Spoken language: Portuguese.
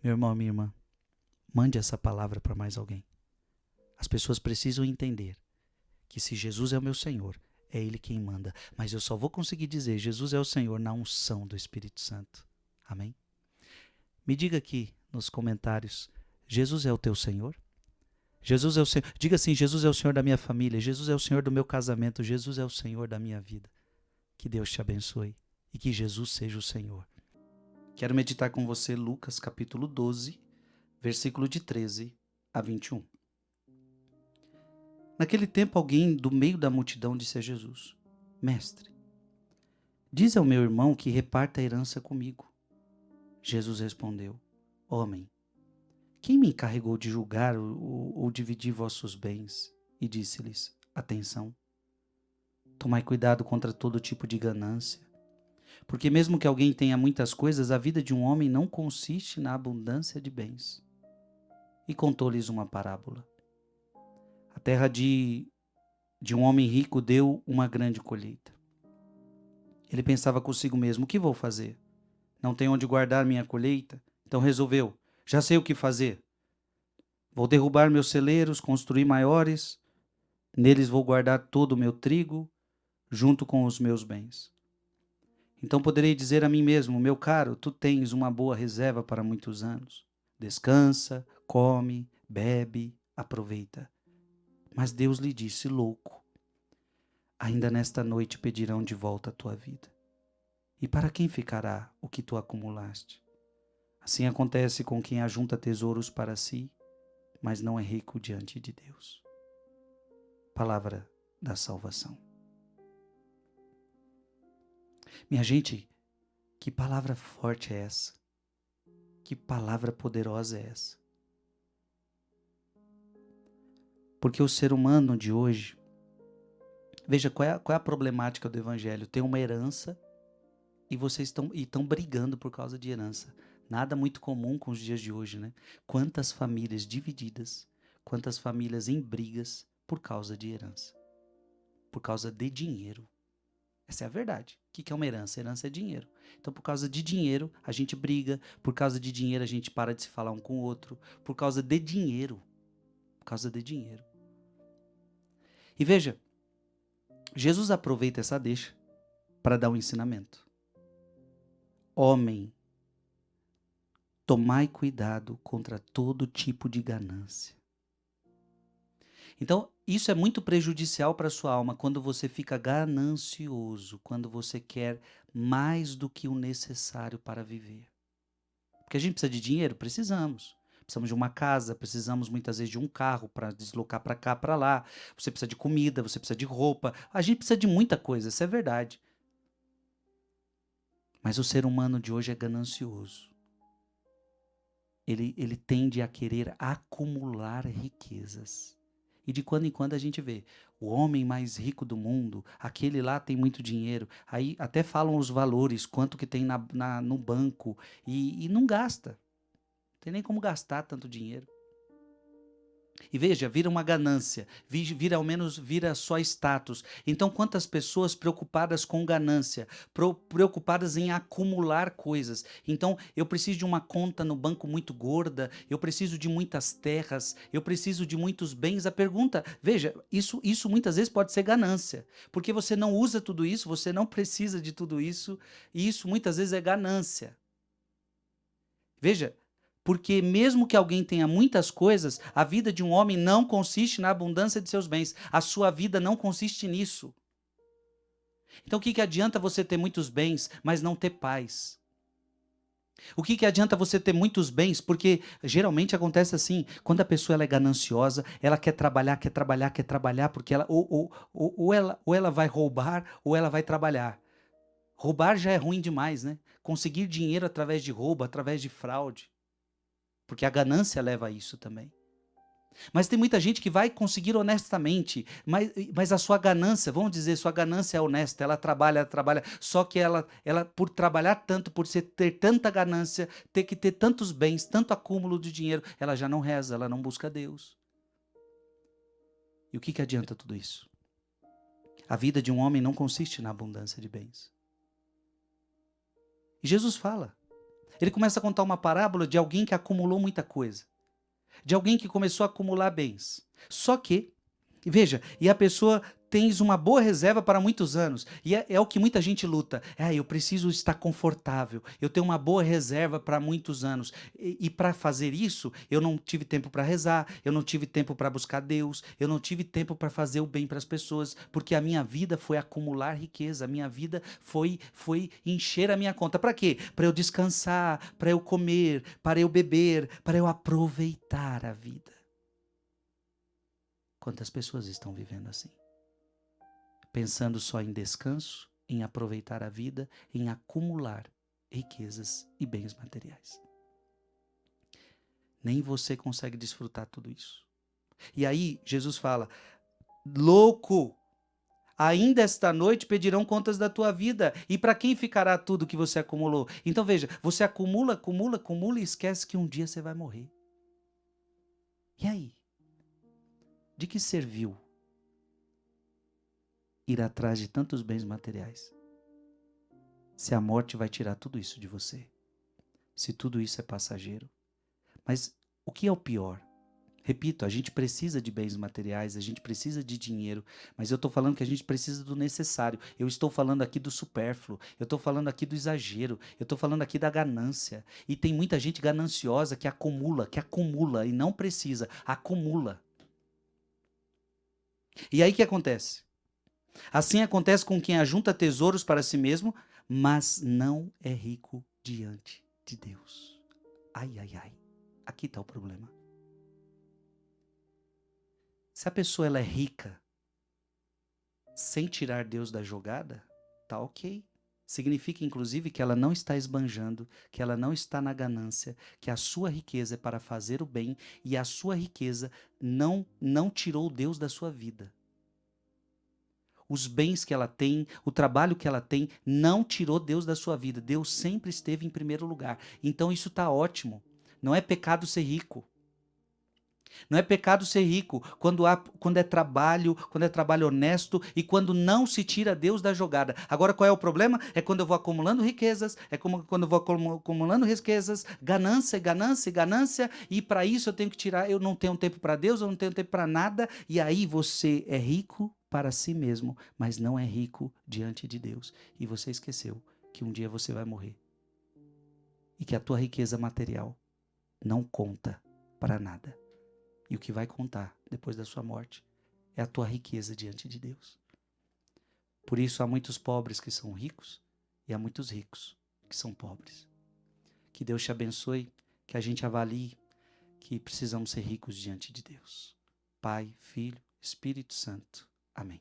Meu irmão, minha irmã, mande essa palavra para mais alguém. As pessoas precisam entender que se Jesus é o meu Senhor, é Ele quem manda. Mas eu só vou conseguir dizer Jesus é o Senhor na unção do Espírito Santo. Amém? Me diga aqui nos comentários, Jesus é o teu Senhor? Jesus é o Senhor. Diga assim, Jesus é o Senhor da minha família, Jesus é o Senhor do meu casamento, Jesus é o Senhor da minha vida. Que Deus te abençoe e que Jesus seja o Senhor. Quero meditar com você Lucas capítulo 12, versículo de 13 a 21. Naquele tempo alguém do meio da multidão disse a Jesus: Mestre, diz ao meu irmão que reparta a herança comigo. Jesus respondeu: Homem, quem me encarregou de julgar ou dividir vossos bens? E disse-lhes: Atenção, tomai cuidado contra todo tipo de ganância, porque mesmo que alguém tenha muitas coisas, a vida de um homem não consiste na abundância de bens. E contou-lhes uma parábola. A terra de um homem rico deu uma grande colheita. Ele pensava consigo mesmo: o que vou fazer? Não tenho onde guardar minha colheita? Então resolveu: já sei o que fazer. Vou derrubar meus celeiros, construir maiores. Neles vou guardar todo o meu trigo, junto com os meus bens. Então poderei dizer a mim mesmo: meu caro, tu tens uma boa reserva para muitos anos. Descansa, come, bebe, aproveita. Mas Deus lhe disse: louco, ainda nesta noite pedirão de volta a tua vida. E para quem ficará o que tu acumulaste? Assim acontece com quem ajunta tesouros para si, mas não é rico diante de Deus. Palavra da salvação. Minha gente, que palavra forte é essa? Que palavra poderosa é essa? Porque o ser humano de hoje, veja qual é a problemática do evangelho. Tem uma herança e vocês estão brigando por causa de herança. Nada muito comum com os dias de hoje, né? Quantas famílias divididas, quantas famílias em brigas por causa de herança, por causa de dinheiro. Essa é a verdade. O que é uma herança? Herança é dinheiro. Então, por causa de dinheiro, a gente briga. Por causa de dinheiro, a gente para de se falar um com o outro. Por causa de dinheiro. Por causa de dinheiro. E veja, Jesus aproveita essa deixa para dar um ensinamento. Homem, tomai cuidado contra todo tipo de ganância. Então, isso é muito prejudicial para a sua alma quando você fica ganancioso, quando você quer mais do que o necessário para viver. Porque a gente precisa de dinheiro? Precisamos. Precisamos de uma casa, precisamos muitas vezes de um carro para deslocar para cá, para lá. Você precisa de comida, você precisa de roupa. A gente precisa de muita coisa, isso é verdade. Mas o ser humano de hoje é ganancioso. Ele tende a querer acumular riquezas. E de quando em quando a gente vê o homem mais rico do mundo, aquele lá tem muito dinheiro, aí até falam os valores, quanto que tem no banco, e não gasta. Não tem nem como gastar tanto dinheiro. E veja, vira uma ganância, vira só status. Então, quantas pessoas preocupadas com ganância, preocupadas em acumular coisas. Então, eu preciso de uma conta no banco muito gorda, eu preciso de muitas terras, eu preciso de muitos bens. A pergunta, veja, isso muitas vezes pode ser ganância, porque você não usa tudo isso, você não precisa de tudo isso, e isso muitas vezes é ganância. Veja, porque mesmo que alguém tenha muitas coisas, a vida de um homem não consiste na abundância de seus bens. A sua vida não consiste nisso. Então o que adianta você ter muitos bens, mas não ter paz? O que adianta você ter muitos bens? Porque geralmente acontece assim, quando a pessoa ela é gananciosa, ela quer trabalhar, porque ela ou ela vai roubar ou ela vai trabalhar. Roubar já é ruim demais, né? Conseguir dinheiro através de roubo, através de fraude. Porque a ganância leva a isso também. Mas tem muita gente que vai conseguir honestamente, mas a sua ganância, vamos dizer, sua ganância é honesta, ela trabalha, só que ela por trabalhar tanto, ter tanta ganância, ter que ter tantos bens, tanto acúmulo de dinheiro, ela já não reza, ela não busca Deus. E o que adianta tudo isso? A vida de um homem não consiste na abundância de bens. E Jesus fala, Ele começa a contar uma parábola de alguém que acumulou muita coisa, de alguém que começou a acumular bens. Só que, veja, e a pessoa tens uma boa reserva para muitos anos. E é o que muita gente luta. Eu preciso estar confortável. Eu tenho uma boa reserva para muitos anos. E para fazer isso, eu não tive tempo para rezar, eu não tive tempo para buscar Deus, eu não tive tempo para fazer o bem para as pessoas, porque a minha vida foi acumular riqueza, a minha vida foi encher a minha conta. Para quê? Para eu descansar, para eu comer, para eu beber, para eu aproveitar a vida. Quantas pessoas estão vivendo assim? Pensando só em descanso, em aproveitar a vida, em acumular riquezas e bens materiais. Nem você consegue desfrutar tudo isso. E aí, Jesus fala: louco, ainda esta noite pedirão contas da tua vida. E para quem ficará tudo que você acumulou? Então veja, você acumula, acumula, acumula e esquece que um dia você vai morrer. E aí? De que serviu ir atrás de tantos bens materiais, se a morte vai tirar tudo isso de você, se tudo isso é passageiro? Mas o que é o pior? Repito, a gente precisa de bens materiais, a gente precisa de dinheiro, mas eu estou falando que a gente precisa do necessário. Eu estou falando aqui do supérfluo, eu estou falando aqui do exagero, eu estou falando aqui da ganância. E tem muita gente gananciosa que acumula e não precisa, acumula. E aí o que acontece? Assim acontece com quem ajunta tesouros para si mesmo, mas não é rico diante de Deus. Ai, ai, ai. Aqui está o problema. Se a pessoa ela é rica, sem tirar Deus da jogada, tá ok. Significa, inclusive, que ela não está esbanjando, que ela não está na ganância, que a sua riqueza é para fazer o bem e a sua riqueza não tirou Deus da sua vida. Os bens que ela tem, o trabalho que ela tem, não tirou Deus da sua vida. Deus sempre esteve em primeiro lugar. Então isso está ótimo. Não é pecado ser rico. Não é pecado ser rico quando é trabalho honesto e quando não se tira Deus da jogada. Agora qual é o problema? É quando eu vou acumulando riquezas, quando eu vou acumulando riquezas, ganância, ganância, ganância, e para isso eu tenho que tirar, eu não tenho tempo para Deus, eu não tenho tempo para nada, e aí você é rico para si mesmo, mas não é rico diante de Deus. E você esqueceu que um dia você vai morrer. E que a tua riqueza material não conta para nada. E o que vai contar depois da sua morte é a tua riqueza diante de Deus. Por isso há muitos pobres que são ricos e há muitos ricos que são pobres. Que Deus te abençoe, que a gente avalie que precisamos ser ricos diante de Deus. Pai, Filho, Espírito Santo. Amém.